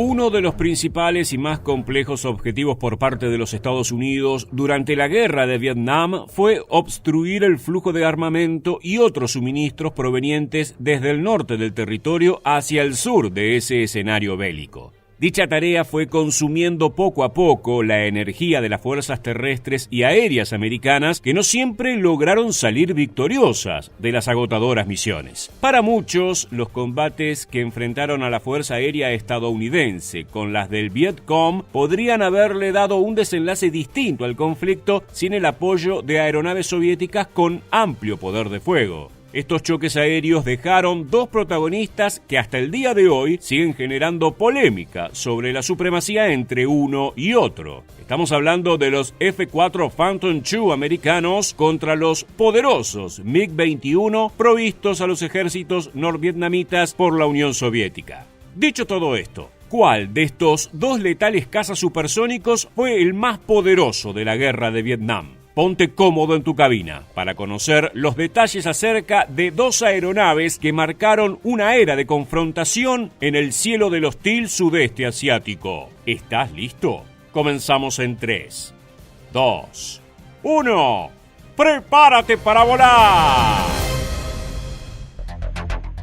Uno de los principales y más complejos objetivos por parte de los Estados Unidos durante la guerra de Vietnam fue obstruir el flujo de armamento y otros suministros provenientes desde el norte del territorio hacia el sur de ese escenario bélico. Dicha tarea fue consumiendo poco a poco la energía de las fuerzas terrestres y aéreas americanas, que no siempre lograron salir victoriosas de las agotadoras misiones. Para muchos, los combates que enfrentaron a la Fuerza Aérea estadounidense con las del Vietcong podrían haberle dado un desenlace distinto al conflicto sin el apoyo de aeronaves soviéticas con amplio poder de fuego. Estos choques aéreos dejaron dos protagonistas que hasta el día de hoy siguen generando polémica sobre la supremacía entre uno y otro. Estamos hablando de los F-4 Phantom II americanos contra los poderosos MiG-21 provistos a los ejércitos norvietnamitas por la Unión Soviética. Dicho todo esto, ¿cuál de estos dos letales cazas supersónicos fue el más poderoso de la guerra de Vietnam? Ponte cómodo en tu cabina para conocer los detalles acerca de dos aeronaves que marcaron una era de confrontación en el cielo del hostil sudeste asiático. ¿Estás listo? Comenzamos en 3, 2, 1. ¡Prepárate para volar!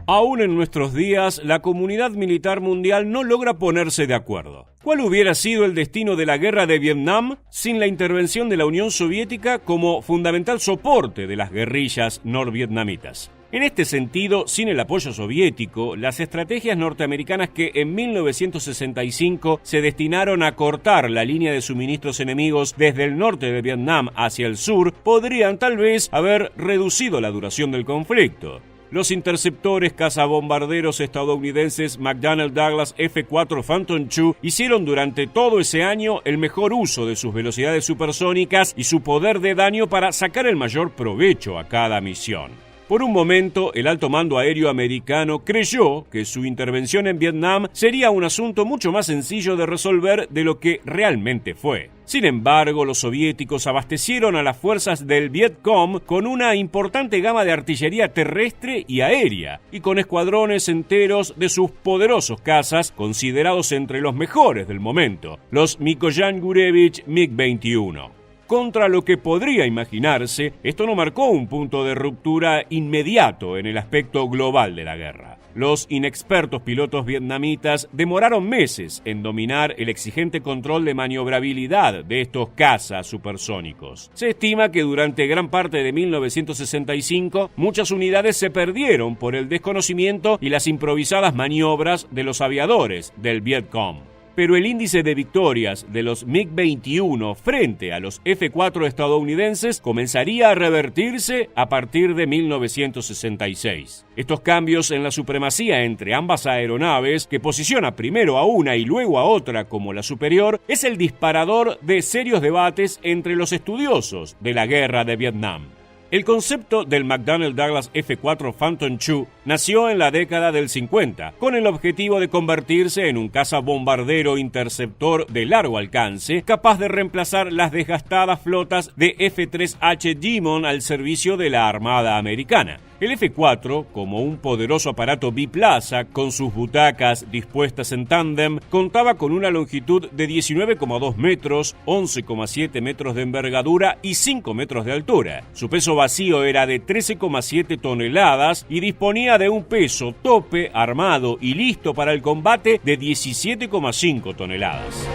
Aún en nuestros días, la comunidad militar mundial no logra ponerse de acuerdo. ¿Cuál hubiera sido el destino de la guerra de Vietnam sin la intervención de la Unión Soviética como fundamental soporte de las guerrillas norvietnamitas? En este sentido, sin el apoyo soviético, las estrategias norteamericanas que en 1965 se destinaron a cortar la línea de suministros enemigos desde el norte de Vietnam hacia el sur podrían tal vez haber reducido la duración del conflicto. Los interceptores cazabombarderos estadounidenses McDonnell Douglas F-4 Phantom II hicieron durante todo ese año el mejor uso de sus velocidades supersónicas y su poder de daño para sacar el mayor provecho a cada misión. Por un momento, el alto mando aéreo americano creyó que su intervención en Vietnam sería un asunto mucho más sencillo de resolver de lo que realmente fue. Sin embargo, los soviéticos abastecieron a las fuerzas del Vietcong con una importante gama de artillería terrestre y aérea, y con escuadrones enteros de sus poderosos cazas, considerados entre los mejores del momento, los Mikoyan Gurevich MiG-21. Contra lo que podría imaginarse, esto no marcó un punto de ruptura inmediato en el aspecto global de la guerra. Los inexpertos pilotos vietnamitas demoraron meses en dominar el exigente control de maniobrabilidad de estos cazas supersónicos. Se estima que durante gran parte de 1965 muchas unidades se perdieron por el desconocimiento y las improvisadas maniobras de los aviadores del Vietcong. Pero el índice de victorias de los MiG-21 frente a los F-4 estadounidenses comenzaría a revertirse a partir de 1966. Estos cambios en la supremacía entre ambas aeronaves, que posiciona primero a una y luego a otra como la superior, es el disparador de serios debates entre los estudiosos de la guerra de Vietnam. El concepto del McDonnell Douglas F-4 Phantom II nació en la década del 50, con el objetivo de convertirse en un cazabombardero interceptor de largo alcance, capaz de reemplazar las desgastadas flotas de F-3H Demon al servicio de la Armada Americana. El F-4, como un poderoso aparato biplaza con sus butacas dispuestas en tándem, contaba con una longitud de 19,2 metros, 11,7 metros de envergadura y 5 metros de altura. Su peso vacío era de 13,7 toneladas y disponía de un peso tope, armado y listo para el combate de 17,5 toneladas.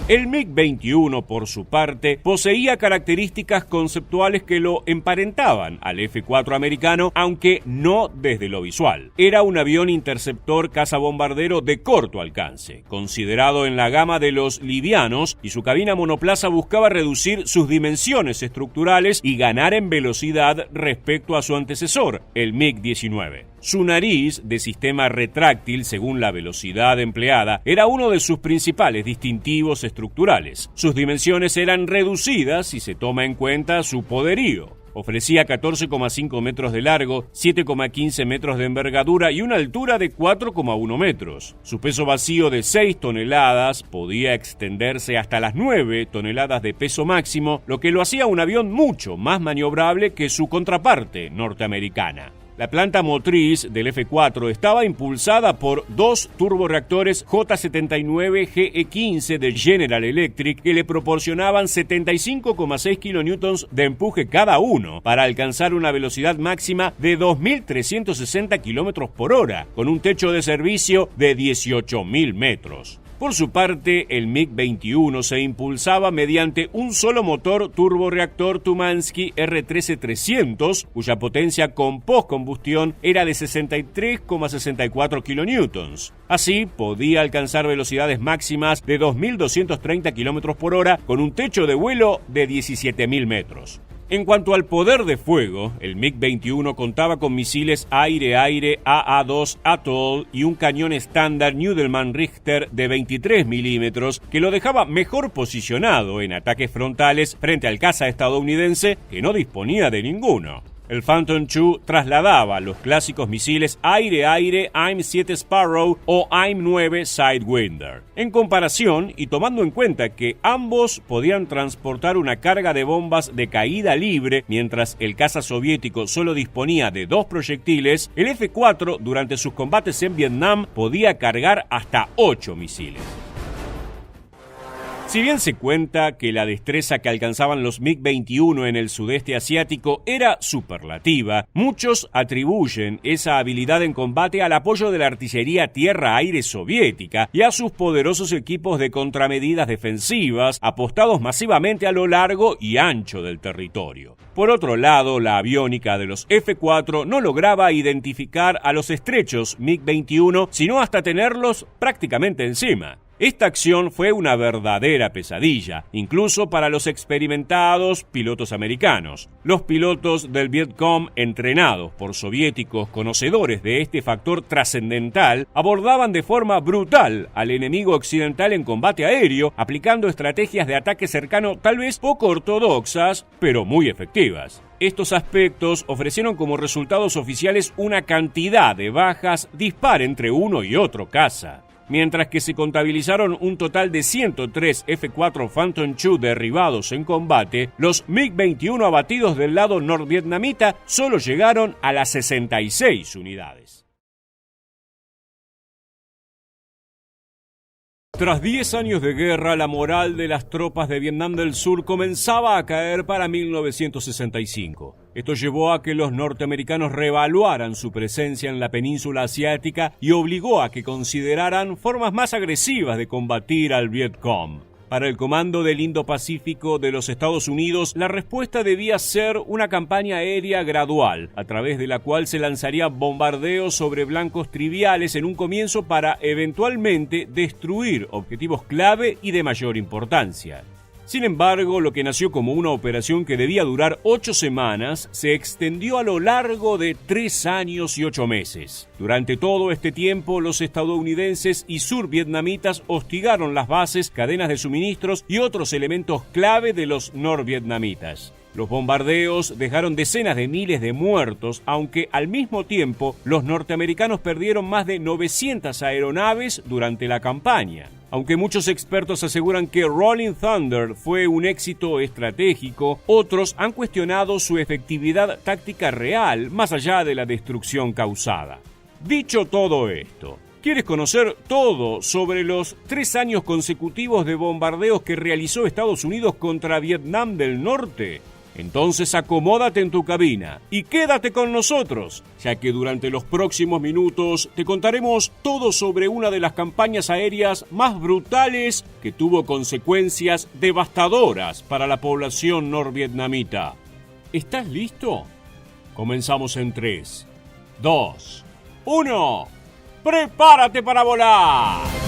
El MiG-21, por su parte, poseía características conceptuales que lo emparentaban al F-4 americano, aunque no desde lo visual. Era un avión interceptor cazabombardero de corto alcance, considerado en la gama de los livianos, y su cabina monoplaza buscaba reducir sus dimensiones estructurales y ganar en velocidad respecto a su antecesor, el MiG-19. Su nariz, de sistema retráctil según la velocidad empleada, era uno de sus principales distintivos estructurales. Sus dimensiones eran reducidas si se toma en cuenta su poderío. Ofrecía 14,5 metros de largo, 7,15 metros de envergadura y una altura de 4,1 metros. Su peso vacío de 6 toneladas podía extenderse hasta las 9 toneladas de peso máximo, lo que lo hacía un avión mucho más maniobrable que su contraparte norteamericana. La planta motriz del F-4 estaba impulsada por dos turborreactores J79GE15 de General Electric que le proporcionaban 75,6 kN de empuje cada uno para alcanzar una velocidad máxima de 2.360 km por hora, con un techo de servicio de 18.000 metros. Por su parte, el MiG-21 se impulsaba mediante un solo motor turborreactor Tumansky R13300, cuya potencia con postcombustión era de 63,64 kN. Así, podía alcanzar velocidades máximas de 2.230 km por hora con un techo de vuelo de 17.000 metros. En cuanto al poder de fuego, el MiG-21 contaba con misiles aire-aire AA-2 Atoll y un cañón estándar Nudelman Richter de 23 milímetros que lo dejaba mejor posicionado en ataques frontales frente al caza estadounidense que no disponía de ninguno. El Phantom II trasladaba los clásicos misiles aire-aire AIM-7 Sparrow o AIM-9 Sidewinder. En comparación, y tomando en cuenta que ambos podían transportar una carga de bombas de caída libre, mientras el caza soviético solo disponía de 2 proyectiles, el F-4 durante sus combates en Vietnam podía cargar hasta 8 misiles. Si bien se cuenta que la destreza que alcanzaban los MiG-21 en el sudeste asiático era superlativa, muchos atribuyen esa habilidad en combate al apoyo de la artillería tierra-aire soviética y a sus poderosos equipos de contramedidas defensivas apostados masivamente a lo largo y ancho del territorio. Por otro lado, la aviónica de los F-4 no lograba identificar a los estrechos MiG-21 sino hasta tenerlos prácticamente encima. Esta acción fue una verdadera pesadilla, incluso para los experimentados pilotos americanos. Los pilotos del Vietcong, entrenados por soviéticos conocedores de este factor trascendental, abordaban de forma brutal al enemigo occidental en combate aéreo, aplicando estrategias de ataque cercano tal vez poco ortodoxas, pero muy efectivas. Estos aspectos ofrecieron como resultados oficiales una cantidad de bajas dispar entre uno y otro caza. Mientras que se contabilizaron un total de 103 F-4 Phantom II derribados en combate, los MiG-21 abatidos del lado norvietnamita solo llegaron a las 66 unidades. Tras 10 años de guerra, la moral de las tropas de Vietnam del Sur comenzaba a caer para 1965. Esto llevó a que los norteamericanos reevaluaran su presencia en la península asiática y obligó a que consideraran formas más agresivas de combatir al Vietcong. Para el Comando del Indo-Pacífico de los Estados Unidos, la respuesta debía ser una campaña aérea gradual, a través de la cual se lanzaría bombardeos sobre blancos triviales en un comienzo para eventualmente destruir objetivos clave y de mayor importancia. Sin embargo, lo que nació como una operación que debía durar 8 semanas se extendió a lo largo de 3 años y 8 meses. Durante todo este tiempo, los estadounidenses y survietnamitas hostigaron las bases, cadenas de suministros y otros elementos clave de los norvietnamitas. Los bombardeos dejaron decenas de miles de muertos, aunque al mismo tiempo los norteamericanos perdieron más de 900 aeronaves durante la campaña. Aunque muchos expertos aseguran que Rolling Thunder fue un éxito estratégico, otros han cuestionado su efectividad táctica real, más allá de la destrucción causada. Dicho todo esto, ¿quieres conocer todo sobre los 3 años consecutivos de bombardeos que realizó Estados Unidos contra Vietnam del Norte? Entonces acomódate en tu cabina y quédate con nosotros, ya que durante los próximos minutos te contaremos todo sobre una de las campañas aéreas más brutales que tuvo consecuencias devastadoras para la población norvietnamita. ¿Estás listo? Comenzamos en 3, 2, 1. ¡Prepárate para volar!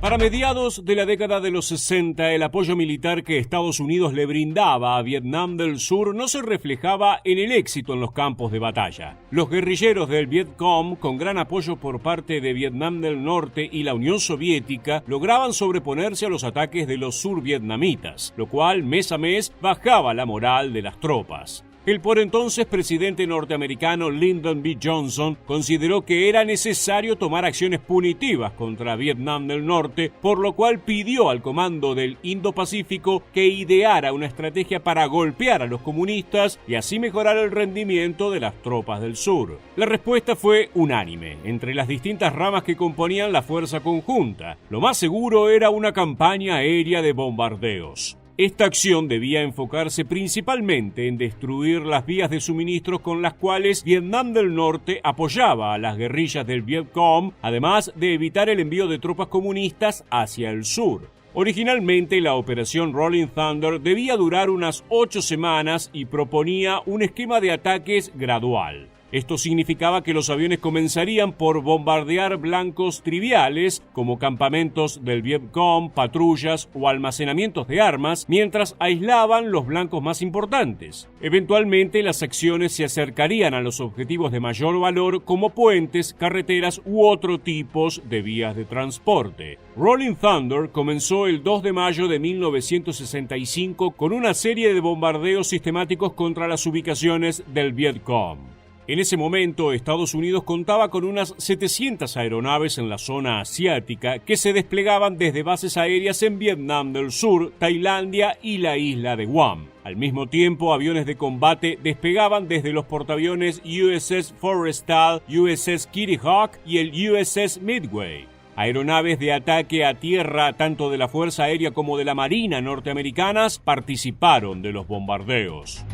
Para mediados de la década de los 60, el apoyo militar que Estados Unidos le brindaba a Vietnam del Sur no se reflejaba en el éxito en los campos de batalla. Los guerrilleros del Vietcong, con gran apoyo por parte de Vietnam del Norte y la Unión Soviética, lograban sobreponerse a los ataques de los survietnamitas, lo cual mes a mes bajaba la moral de las tropas. El por entonces presidente norteamericano Lyndon B. Johnson consideró que era necesario tomar acciones punitivas contra Vietnam del Norte, por lo cual pidió al comando del Indo-Pacífico que ideara una estrategia para golpear a los comunistas y así mejorar el rendimiento de las tropas del sur. La respuesta fue unánime entre las distintas ramas que componían la fuerza conjunta. Lo más seguro era una campaña aérea de bombardeos. Esta acción debía enfocarse principalmente en destruir las vías de suministros con las cuales Vietnam del Norte apoyaba a las guerrillas del Vietcong, además de evitar el envío de tropas comunistas hacia el sur. Originalmente, la operación Rolling Thunder debía durar unas 8 semanas y proponía un esquema de ataques gradual. Esto significaba que los aviones comenzarían por bombardear blancos triviales, como campamentos del Vietcong, patrullas o almacenamientos de armas, mientras aislaban los blancos más importantes. Eventualmente, las acciones se acercarían a los objetivos de mayor valor, como puentes, carreteras u otro tipos de vías de transporte. Rolling Thunder comenzó el 2 de mayo de 1965 con una serie de bombardeos sistemáticos contra las ubicaciones del Vietcong. En ese momento, Estados Unidos contaba con unas 700 aeronaves en la zona asiática que se desplegaban desde bases aéreas en Vietnam del Sur, Tailandia y la isla de Guam. Al mismo tiempo, aviones de combate despegaban desde los portaaviones USS Forrestal, USS Kitty Hawk y el USS Midway. Aeronaves de ataque a tierra, tanto de la Fuerza Aérea como de la Marina norteamericanas, participaron de los bombardeos.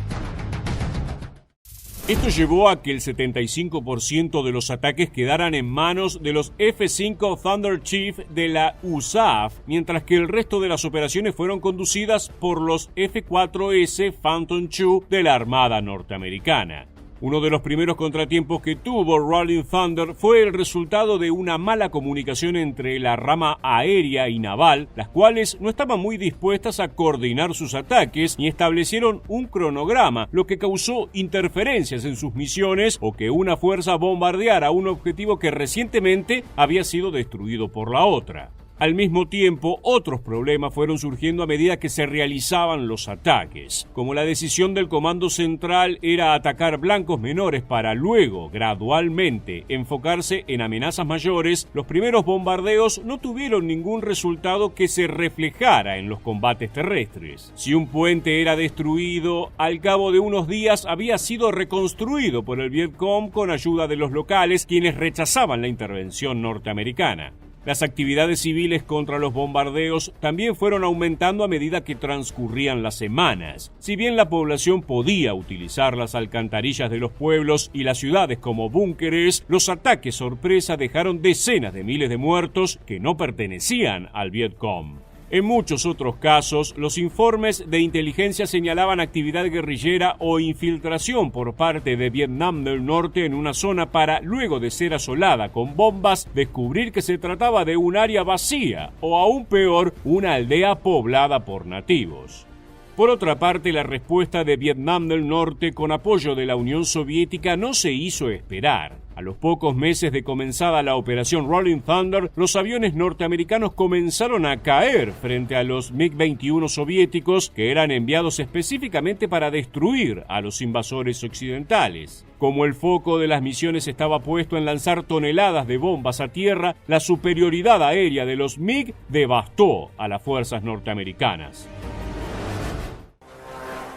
Esto llevó a que el 75% de los ataques quedaran en manos de los F-5 Thunder Chief de la USAF, mientras que el resto de las operaciones fueron conducidas por los F-4S Phantom II de la Armada norteamericana. Uno de los primeros contratiempos que tuvo Rolling Thunder fue el resultado de una mala comunicación entre la rama aérea y naval, las cuales no estaban muy dispuestas a coordinar sus ataques ni establecieron un cronograma, lo que causó interferencias en sus misiones o que una fuerza bombardeara un objetivo que recientemente había sido destruido por la otra. Al mismo tiempo, otros problemas fueron surgiendo a medida que se realizaban los ataques. Como la decisión del Comando Central era atacar blancos menores para luego, gradualmente, enfocarse en amenazas mayores, los primeros bombardeos no tuvieron ningún resultado que se reflejara en los combates terrestres. Si un puente era destruido, al cabo de unos días había sido reconstruido por el Vietcong con ayuda de los locales, quienes rechazaban la intervención norteamericana. Las actividades civiles contra los bombardeos también fueron aumentando a medida que transcurrían las semanas. Si bien la población podía utilizar las alcantarillas de los pueblos y las ciudades como búnkeres, los ataques sorpresa dejaron decenas de miles de muertos que no pertenecían al Vietcong. En muchos otros casos, los informes de inteligencia señalaban actividad guerrillera o infiltración por parte de Vietnam del Norte en una zona para, luego de ser asolada con bombas, descubrir que se trataba de un área vacía o, aún peor, una aldea poblada por nativos. Por otra parte, la respuesta de Vietnam del Norte con apoyo de la Unión Soviética no se hizo esperar. A los pocos meses de comenzada la operación Rolling Thunder, los aviones norteamericanos comenzaron a caer frente a los MiG-21 soviéticos que eran enviados específicamente para destruir a los invasores occidentales. Como el foco de las misiones estaba puesto en lanzar toneladas de bombas a tierra, la superioridad aérea de los MiG devastó a las fuerzas norteamericanas.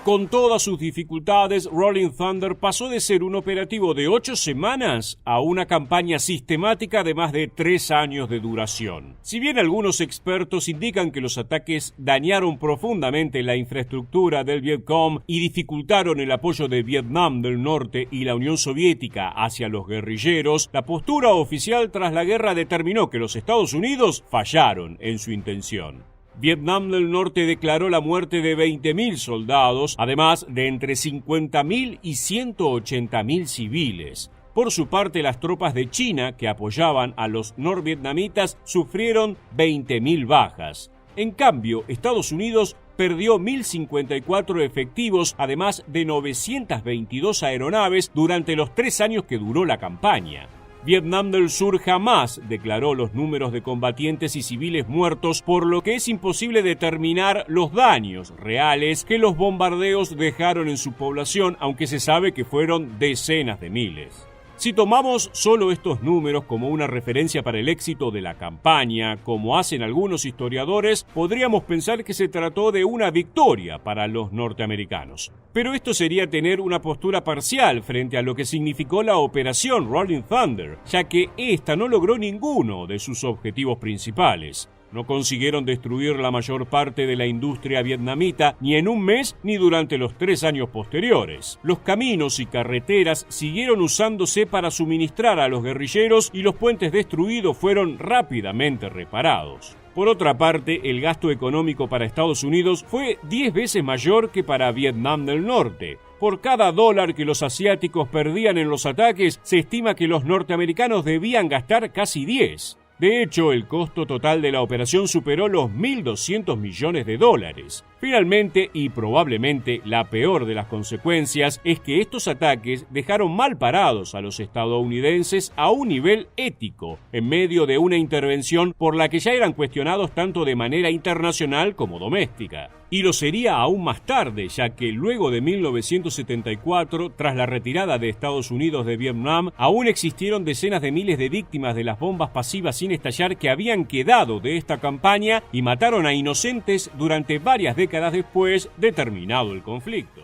Con todas sus dificultades, Rolling Thunder pasó de ser un operativo de 8 semanas a una campaña sistemática de más de 3 años de duración. Si bien algunos expertos indican que los ataques dañaron profundamente la infraestructura del Vietcong y dificultaron el apoyo de Vietnam del Norte y la Unión Soviética hacia los guerrilleros, la postura oficial tras la guerra determinó que los Estados Unidos fallaron en su intención. Vietnam del Norte declaró la muerte de 20.000 soldados, además de entre 50.000 y 180.000 civiles. Por su parte, las tropas de China, que apoyaban a los norvietnamitas, sufrieron 20.000 bajas. En cambio, Estados Unidos perdió 1.054 efectivos, además de 922 aeronaves durante los 3 años que duró la campaña. Vietnam del Sur jamás declaró los números de combatientes y civiles muertos, por lo que es imposible determinar los daños reales que los bombardeos dejaron en su población, aunque se sabe que fueron decenas de miles. Si tomamos solo estos números como una referencia para el éxito de la campaña, como hacen algunos historiadores, podríamos pensar que se trató de una victoria para los norteamericanos. Pero esto sería tener una postura parcial frente a lo que significó la Operación Rolling Thunder, ya que esta no logró ninguno de sus objetivos principales. No consiguieron destruir la mayor parte de la industria vietnamita ni en un mes ni durante los 3 años posteriores. Los caminos y carreteras siguieron usándose para suministrar a los guerrilleros y los puentes destruidos fueron rápidamente reparados. Por otra parte, el gasto económico para Estados Unidos fue 10 veces mayor que para Vietnam del Norte. Por cada dólar que los asiáticos perdían en los ataques, se estima que los norteamericanos debían gastar casi 10. De hecho, el costo total de la operación superó los $1.200 millones. Finalmente, y probablemente la peor de las consecuencias, es que estos ataques dejaron mal parados a los estadounidenses a un nivel ético, en medio de una intervención por la que ya eran cuestionados tanto de manera internacional como doméstica. Y lo sería aún más tarde, ya que luego de 1974, tras la retirada de Estados Unidos de Vietnam, aún existieron decenas de miles de víctimas de las bombas pasivas sin estallar que habían quedado de esta campaña y mataron a inocentes durante varias décadas después de terminado el conflicto.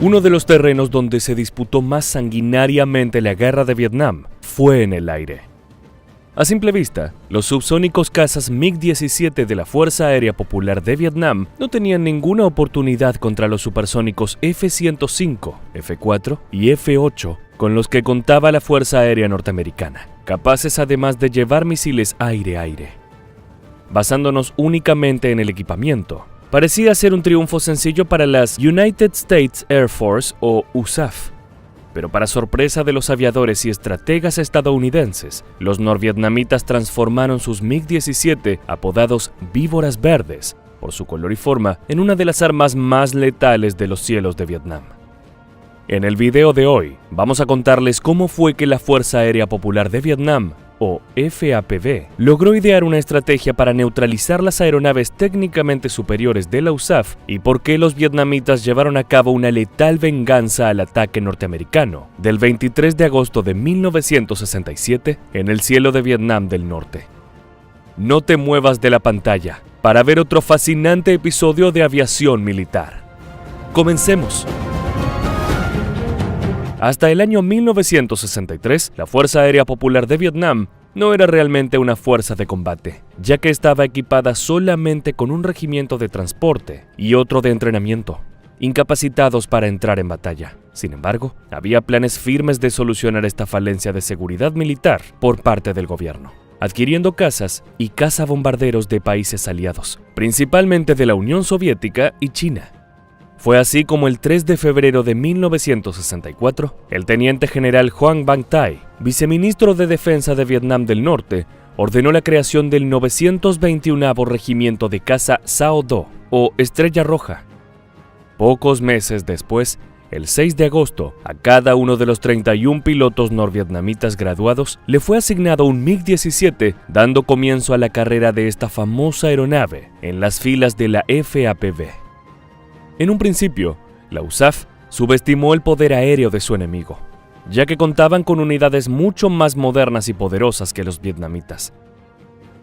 Uno de los terrenos donde se disputó más sanguinariamente la guerra de Vietnam fue en el aire. A simple vista, los subsónicos cazas MiG-17 de la Fuerza Aérea Popular de Vietnam no tenían ninguna oportunidad contra los supersónicos F-105, F-4 y F-8 con los que contaba la Fuerza Aérea Norteamericana, capaces además de llevar misiles aire-aire. Basándonos únicamente en el equipamiento, parecía ser un triunfo sencillo para las United States Air Force o USAF. Pero para sorpresa de los aviadores y estrategas estadounidenses, los norvietnamitas transformaron sus MiG-17, apodados víboras verdes, por su color y forma, en una de las armas más letales de los cielos de Vietnam. En el video de hoy, vamos a contarles cómo fue que la Fuerza Aérea Popular de Vietnam, o FAPV, logró idear una estrategia para neutralizar las aeronaves técnicamente superiores de la USAF y por qué los vietnamitas llevaron a cabo una letal venganza al ataque norteamericano del 23 de agosto de 1967 en el cielo de Vietnam del Norte. No te muevas de la pantalla para ver otro fascinante episodio de aviación militar. ¡Comencemos! Hasta el año 1963, la Fuerza Aérea Popular de Vietnam no era realmente una fuerza de combate, ya que estaba equipada solamente con un regimiento de transporte y otro de entrenamiento, incapacitados para entrar en batalla. Sin embargo, había planes firmes de solucionar esta falencia de seguridad militar por parte del gobierno, adquiriendo cazas y cazabombarderos de países aliados, principalmente de la Unión Soviética y China. Fue así como el 3 de febrero de 1964, el teniente general Hoang Van Thai, viceministro de Defensa de Vietnam del Norte, ordenó la creación del 921º Regimiento de Caza Sao Do, o Estrella Roja. Pocos meses después, el 6 de agosto, a cada uno de los 31 pilotos norvietnamitas graduados le fue asignado un MiG-17, dando comienzo a la carrera de esta famosa aeronave en las filas de la FAPV. En un principio, la USAF subestimó el poder aéreo de su enemigo, ya que contaban con unidades mucho más modernas y poderosas que los vietnamitas.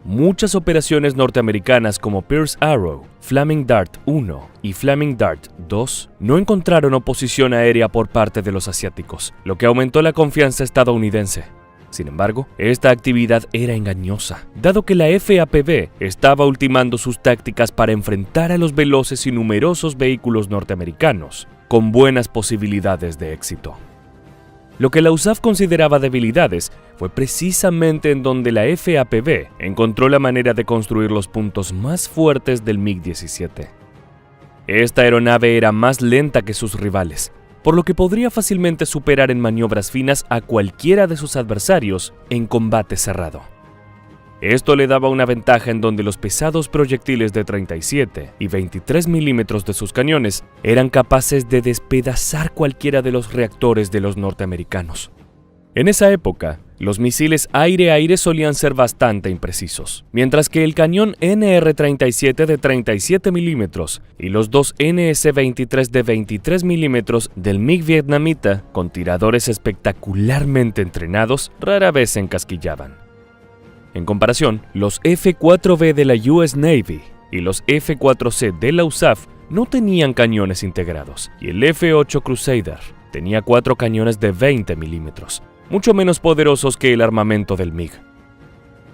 Muchas operaciones norteamericanas como Pierce Arrow, Flaming Dart 1 y Flaming Dart 2 no encontraron oposición aérea por parte de los asiáticos, lo que aumentó la confianza estadounidense. Sin embargo, esta actividad era engañosa, dado que la FAPV estaba ultimando sus tácticas para enfrentar a los veloces y numerosos vehículos norteamericanos, con buenas posibilidades de éxito. Lo que la USAF consideraba debilidades fue precisamente en donde la FAPV encontró la manera de construir los puntos más fuertes del MiG-17. Esta aeronave era más lenta que sus rivales, por lo que podría fácilmente superar en maniobras finas a cualquiera de sus adversarios en combate cerrado. Esto le daba una ventaja en donde los pesados proyectiles de 37 y 23 milímetros de sus cañones eran capaces de despedazar cualquiera de los reactores de los norteamericanos. En esa época, los misiles aire-aire solían ser bastante imprecisos, mientras que el cañón NR-37 de 37 milímetros y los dos NS-23 de 23 milímetros del MiG vietnamita, con tiradores espectacularmente entrenados, rara vez se encasquillaban. En comparación, los F-4B de la US Navy y los F-4C de la USAF no tenían cañones integrados, y el F-8 Crusader tenía 4 cañones de 20 milímetros, mucho menos poderosos que el armamento del MiG.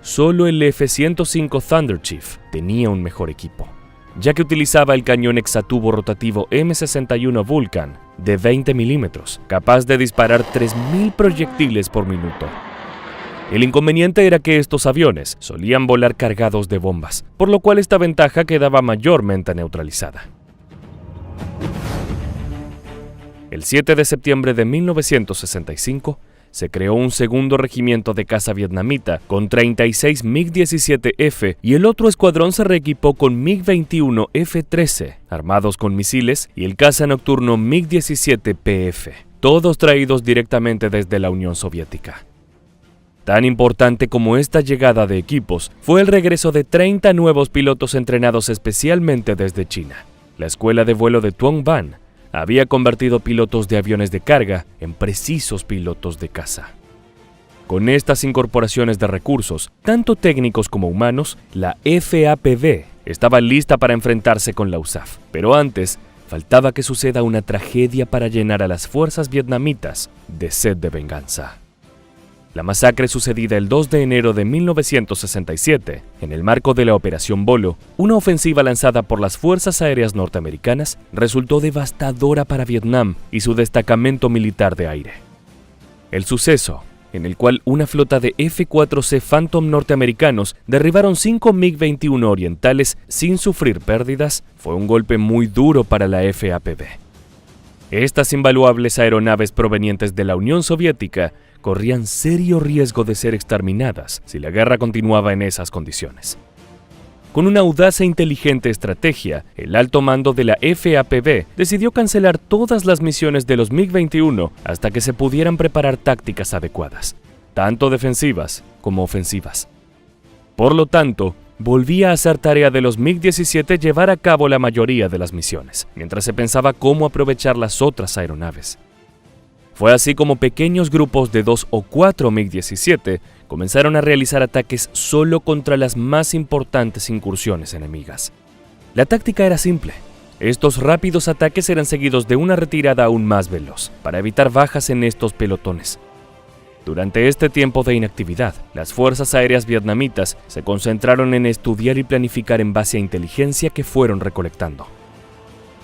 Solo el F-105 Thunder Chief tenía un mejor equipo, ya que utilizaba el cañón hexatubo rotativo M61 Vulcan de 20 milímetros, capaz de disparar 3.000 proyectiles por minuto. El inconveniente era que estos aviones solían volar cargados de bombas, por lo cual esta ventaja quedaba mayormente neutralizada. El 7 de septiembre de 1965, se creó un segundo regimiento de caza vietnamita con 36 MiG-17F y el otro escuadrón se reequipó con MiG-21 F-13, armados con misiles, y el caza nocturno MiG-17PF, todos traídos directamente desde la Unión Soviética. Tan importante como esta llegada de equipos fue el regreso de 30 nuevos pilotos entrenados especialmente desde China. La escuela de vuelo de Tuong Ban había convertido pilotos de aviones de carga en precisos pilotos de caza. Con estas incorporaciones de recursos, tanto técnicos como humanos, la FAPV estaba lista para enfrentarse con la USAF. Pero antes, faltaba que suceda una tragedia para llenar a las fuerzas vietnamitas de sed de venganza. La masacre sucedida el 2 de enero de 1967, en el marco de la Operación Bolo, una ofensiva lanzada por las Fuerzas Aéreas norteamericanas, resultó devastadora para Vietnam y su destacamento militar de aire. El suceso, en el cual una flota de F-4C Phantom norteamericanos derribaron 5 MiG-21 orientales sin sufrir pérdidas, fue un golpe muy duro para la FAPV. Estas invaluables aeronaves provenientes de la Unión Soviética corrían serio riesgo de ser exterminadas si la guerra continuaba en esas condiciones. Con una audaz e inteligente estrategia, el alto mando de la FAPV decidió cancelar todas las misiones de los MiG-21 hasta que se pudieran preparar tácticas adecuadas, tanto defensivas como ofensivas. Por lo tanto, volvía a ser tarea de los MiG-17 llevar a cabo la mayoría de las misiones, mientras se pensaba cómo aprovechar las otras aeronaves. Fue así como pequeños grupos de 2 o 4 MiG-17 comenzaron a realizar ataques solo contra las más importantes incursiones enemigas. La táctica era simple. Estos rápidos ataques eran seguidos de una retirada aún más veloz, para evitar bajas en estos pelotones. Durante este tiempo de inactividad, las fuerzas aéreas vietnamitas se concentraron en estudiar y planificar en base a inteligencia que fueron recolectando.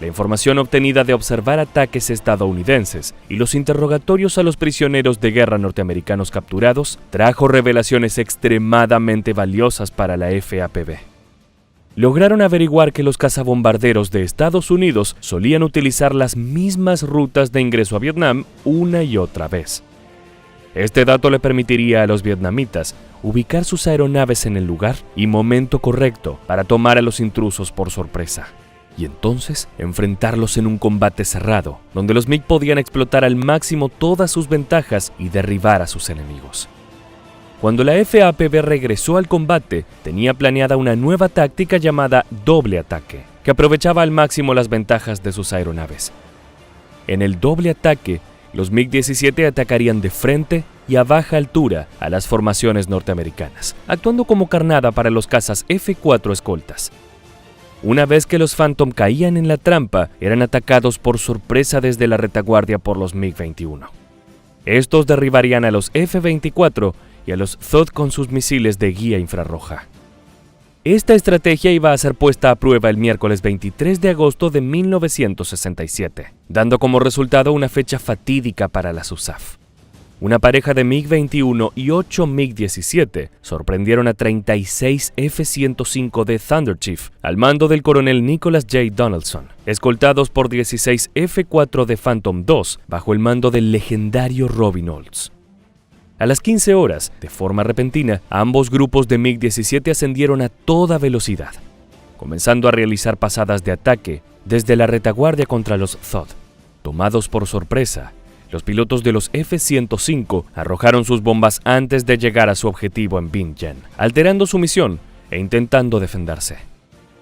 La información obtenida de observar ataques estadounidenses y los interrogatorios a los prisioneros de guerra norteamericanos capturados trajo revelaciones extremadamente valiosas para la FAPV. Lograron averiguar que los cazabombarderos de Estados Unidos solían utilizar las mismas rutas de ingreso a Vietnam una y otra vez. Este dato le permitiría a los vietnamitas ubicar sus aeronaves en el lugar y momento correcto para tomar a los intrusos por sorpresa, y entonces enfrentarlos en un combate cerrado, donde los MiG podían explotar al máximo todas sus ventajas y derribar a sus enemigos. Cuando la FAPV regresó al combate, tenía planeada una nueva táctica llamada doble ataque, que aprovechaba al máximo las ventajas de sus aeronaves. En el doble ataque, los MiG-17 atacarían de frente y a baja altura a las formaciones norteamericanas, actuando como carnada para los cazas F-4 escoltas. Una vez que los Phantom caían en la trampa, eran atacados por sorpresa desde la retaguardia por los MiG-21. Estos derribarían a los F-24 y a los THAAD con sus misiles de guía infrarroja. Esta estrategia iba a ser puesta a prueba el miércoles 23 de agosto de 1967, dando como resultado una fecha fatídica para las USAF. Una pareja de MiG-21 y 8 MiG-17 sorprendieron a 36 F-105D Thunder Chief al mando del coronel Nicholas J. Donaldson, escoltados por 16 F-4D Phantom II bajo el mando del legendario Robin Olds. A las 15 horas, de forma repentina, ambos grupos de MiG-17 ascendieron a toda velocidad, comenzando a realizar pasadas de ataque desde la retaguardia contra los THAAD. Tomados por sorpresa, los pilotos de los F-105 arrojaron sus bombas antes de llegar a su objetivo en Bingen, alterando su misión e intentando defenderse.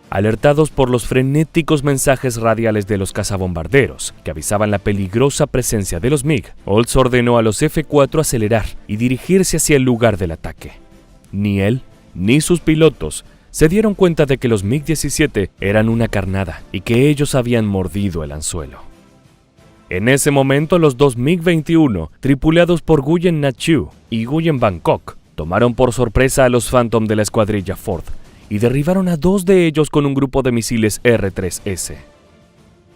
Alertados por los frenéticos mensajes radiales de los cazabombarderos que avisaban la peligrosa presencia de los MiG, Olds ordenó a los F-4 acelerar y dirigirse hacia el lugar del ataque. Ni él ni sus pilotos se dieron cuenta de que los MiG-17 eran una carnada y que ellos habían mordido el anzuelo. En ese momento, los dos MiG-21, tripulados por Nguyen Nhat Chu y Nguyen Van Cok, tomaron por sorpresa a los Phantom de la escuadrilla Ford y derribaron a 2 de ellos con un grupo de misiles R-3S.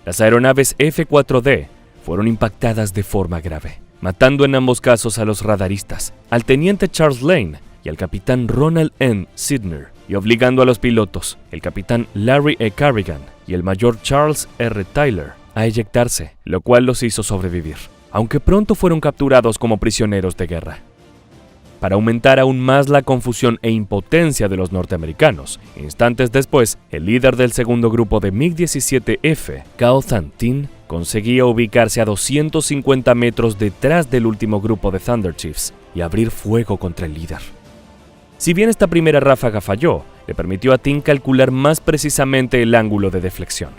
Las aeronaves F-4D fueron impactadas de forma grave, matando en ambos casos a los radaristas, al teniente Charles Lane y al capitán Ronald N. Sidner, y obligando a los pilotos, el capitán Larry E. Carrigan y el mayor Charles R. Tyler, a eyectarse, lo cual los hizo sobrevivir, aunque pronto fueron capturados como prisioneros de guerra. Para aumentar aún más la confusión e impotencia de los norteamericanos, instantes después, el líder del segundo grupo de MiG-17F, Cao Thanh Tin, conseguía ubicarse a 250 metros detrás del último grupo de Thunder Chiefs y abrir fuego contra el líder. Si bien esta primera ráfaga falló, le permitió a Tin calcular más precisamente el ángulo de deflexión.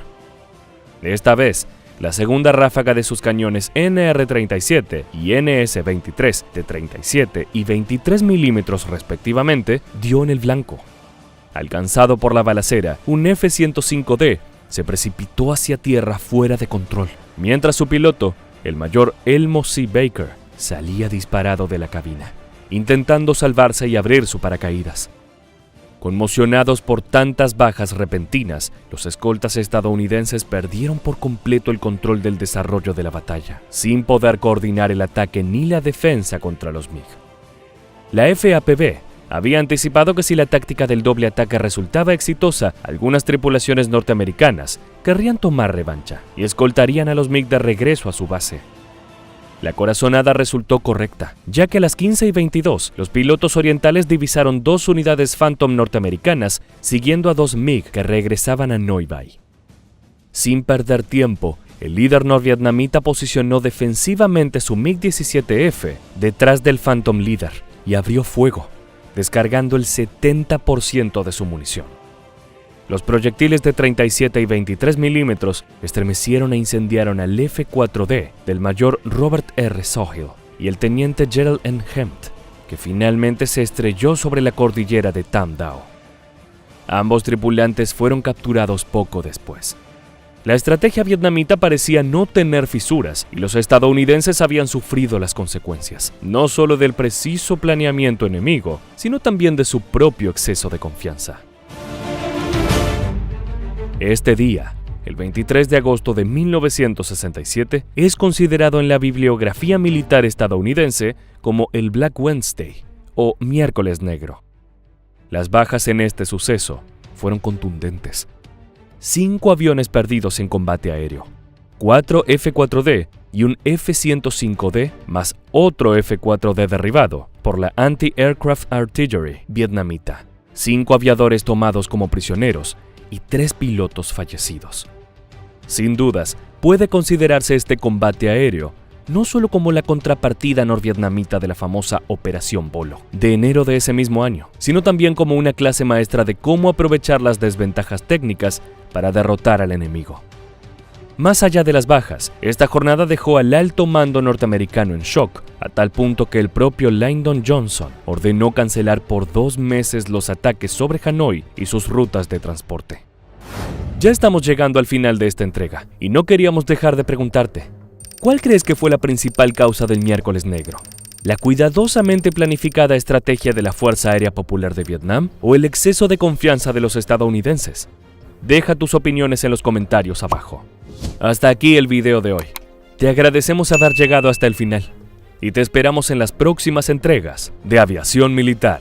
Esta vez, la segunda ráfaga de sus cañones NR-37 y NS-23 de 37 y 23 milímetros respectivamente dio en el blanco. Alcanzado por la balacera, un F-105D se precipitó hacia tierra fuera de control, mientras su piloto, el mayor Elmo C. Baker, salía disparado de la cabina, intentando salvarse y abrir su paracaídas. Conmocionados por tantas bajas repentinas, los escoltas estadounidenses perdieron por completo el control del desarrollo de la batalla, sin poder coordinar el ataque ni la defensa contra los MiG. La FAPB había anticipado que si la táctica del doble ataque resultaba exitosa, algunas tripulaciones norteamericanas querrían tomar revancha y escoltarían a los MiG de regreso a su base. La corazonada resultó correcta, ya que a las 15:22 los pilotos orientales divisaron 2 unidades Phantom norteamericanas siguiendo a 2 MiG que regresaban a Noi Bai. Sin perder tiempo, el líder norvietnamita posicionó defensivamente su MiG-17F detrás del Phantom líder y abrió fuego, descargando el 70% de su munición. Los proyectiles de 37 y 23 milímetros estremecieron e incendiaron al F-4D del mayor Robert R. Sohill y el teniente Gerald N. Hempt, que finalmente se estrelló sobre la cordillera de Tam Dao. Ambos tripulantes fueron capturados poco después. La estrategia vietnamita parecía no tener fisuras y los estadounidenses habían sufrido las consecuencias, no solo del preciso planeamiento enemigo, sino también de su propio exceso de confianza. Este día, el 23 de agosto de 1967, es considerado en la bibliografía militar estadounidense como el Black Wednesday o Miércoles Negro. Las bajas en este suceso fueron contundentes. 5 aviones perdidos en combate aéreo, 4 F-4D y un F-105D más otro F-4D derribado por la Anti-Aircraft Artillery vietnamita, 5 aviadores tomados como prisioneros y 3 pilotos fallecidos. Sin dudas, puede considerarse este combate aéreo no solo como la contrapartida norvietnamita de la famosa Operación Bolo, de enero de ese mismo año, sino también como una clase maestra de cómo aprovechar las desventajas técnicas para derrotar al enemigo. Más allá de las bajas, esta jornada dejó al alto mando norteamericano en shock, a tal punto que el propio Lyndon Johnson ordenó cancelar por 2 meses los ataques sobre Hanoi y sus rutas de transporte. Ya estamos llegando al final de esta entrega, y no queríamos dejar de preguntarte, ¿cuál crees que fue la principal causa del Miércoles Negro? ¿La cuidadosamente planificada estrategia de la Fuerza Aérea Popular de Vietnam o el exceso de confianza de los estadounidenses? Deja tus opiniones en los comentarios abajo. Hasta aquí el video de hoy. Te agradecemos haber llegado hasta el final y te esperamos en las próximas entregas de Aviación Militar.